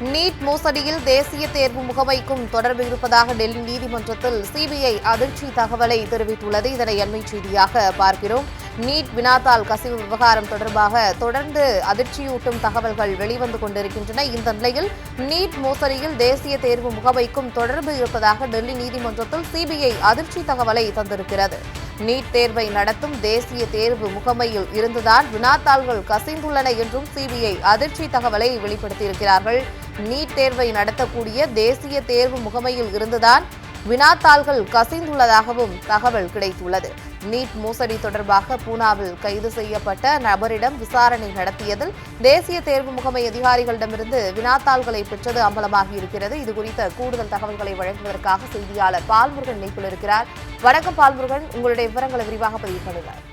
NEET மோசடியில் தேசிய தேர்வு முகமைக்கும் தொடர்பு இருப்பதாக டெல்லி நீதிமன்றத்தில் சிபிஐ அதிர்ச்சி தகவலை தெரிவித்துள்ளது. இதனை அண்மை செய்தியாக பார்க்கிறோம். நீட் வினாத்தாள் கசிவு விவகாரம் தொடர்பாக தொடர்ந்து அதிர்ச்சியூட்டும் தகவல்கள் வெளிவந்து கொண்டிருக்கின்றன. இந்த நிலையில் நீட் மோசடியில் தேசிய தேர்வு முகமைக்கும் தொடர்பு இருப்பதாக டெல்லி நீதிமன்றத்தில் சிபிஐ அதிர்ச்சி தகவலை தந்திருக்கிறது. நீட் தேர்வை நடத்தும் தேசிய தேர்வு முகமையில் இருந்துதான் வினாத்தாள்கள் கசிந்துள்ளன என்றும் சிபிஐ அதிர்ச்சி தகவலை வெளிப்படுத்தியிருக்கிறார்கள். நீட் தேர்வை நடத்தக்கூடிய தேசிய தேர்வு முகமையில் இருந்துதான் வினாத்தாள்கள் கசிந்துள்ளதாகவும் தகவல் கிடைத்துள்ளது. நீட் மோசடி தொடர்பாக பூனாவில் கைது செய்யப்பட்ட நபரிடம் விசாரணை நடத்தியதில் தேசிய தேர்வு முகமை அதிகாரிகளிடமிருந்து வினாத்தாள்களை பெற்றது அம்பலமாகி இருக்கிறது. இதுகுறித்த கூடுதல் தகவல்களை வழங்குவதற்காக செய்தியாளர் பால்முருகன் இணைப்பில் இருக்கிறார். வணக்கம் பால்முருகன், உங்களுடைய விவரங்களை விரிவாக பதிவு பண்ணுங்கள்.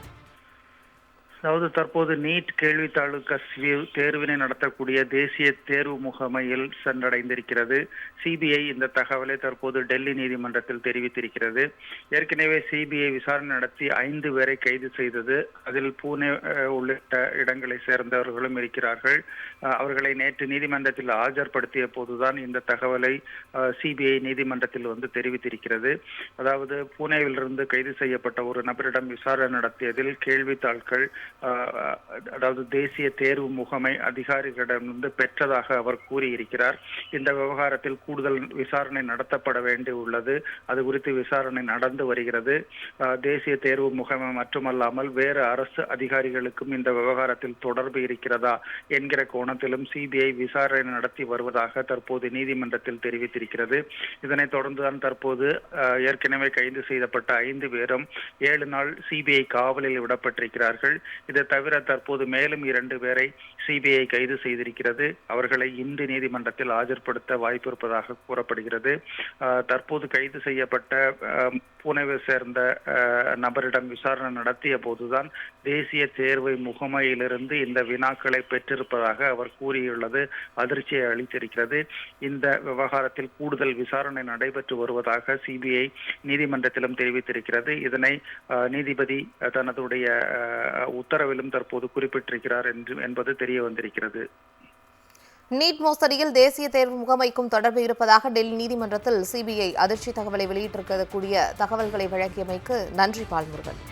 அதாவது தற்போது நீட் கேள்வித்தாள் கசிவு தேர்வினை நடத்தக்கூடிய தேசிய தேர்வு முகமையில் சென்றடைந்திருக்கிறது. சிபிஐ இந்த தகவலை தற்போது டெல்லி நீதிமன்றத்தில் தெரிவித்திருக்கிறது. ஏற்கனவே சிபிஐ விசாரணை நடத்தி 5 பேரை கைது செய்தது. அதில் பூனே உள்ளிட்ட இடங்களை சேர்ந்தவர்களும் இருக்கிறார்கள். அவர்களை நேற்று நீதிமன்றத்தில் ஆஜர்படுத்திய போதுதான் இந்த தகவலை சிபிஐ நீதிமன்றத்தில் தெரிவித்திருக்கிறது. அதாவது பூனேவிலிருந்து கைது செய்யப்பட்ட ஒரு நபரிடம் விசாரணை நடத்தியதில் கேள்வித்தாள்கள் அதாவது தேசிய தேர்வு முகமை அதிகாரிகளிடமிருந்து பெற்றதாக அவர் கூறியிருக்கிறார். இந்த விவகாரத்தில் கூடுதல் விசாரணை நடத்தப்பட வேண்டியுள்ளது. அது குறித்து விசாரணை நடந்து வருகிறது. தேசிய தேர்வு முகமை மட்டுமல்லாமல் வேறு அரசு அதிகாரிகளுக்கும் இந்த விவகாரத்தில் தொடர்பு இருக்கிறதா என்கிற கோணத்திலும் சிபிஐ விசாரணை நடத்தி வருவதாக தற்போது நீதிமன்றத்தில் தெரிவித்திருக்கிறது. இதனைத் தொடர்ந்துதான் தற்போது ஏற்கனவே கைது செய்யப்பட்ட 5 பேரும் 7 நாள் சிபிஐ காவலில் விடப்பட்டிருக்கிறார்கள். இதை தவிர தற்போது மேலும் 2 பேரை சிபிஐ கைது செய்திருக்கிறது. அவர்களை இன்று நீதிமன்றத்தில் ஆஜர்படுத்த வாய்ப்பு இருப்பதாக கூறப்படுகிறது. தற்போது கைது செய்யப்பட்ட பூனேவை சேர்ந்த நபரிடம் விசாரணை நடத்திய போதுதான் தேசிய தேர்வு முகமையிலிருந்து இந்த வினாக்களை பெற்றிருப்பதாக அவர் கூறியுள்ளது அதிர்ச்சியை அளித்திருக்கிறது. இந்த விவகாரத்தில் கூடுதல் விசாரணை நடைபெற்று வருவதாக சிபிஐ நீதிமன்றத்திலும் தெரிவித்திருக்கிறது. இதனை நீதிபதி தனதுடைய உத்தரவிலும் தற்போது குறிப்பிட்டிருக்கிறார் என்பது தெரிய வந்திருக்கிறது. நீட் மோசடியில் தேசிய தேர்வு முகமைக்கும் தொடர்பு இருப்பதாக டெல்லி நீதிமன்றத்தில் சிபிஐ அதிர்ச்சி தகவலை வெளியிட்டிருக்கக்கூடிய தகவல்களை வழங்கியமைக்கு நன்றி பால்முருகன்.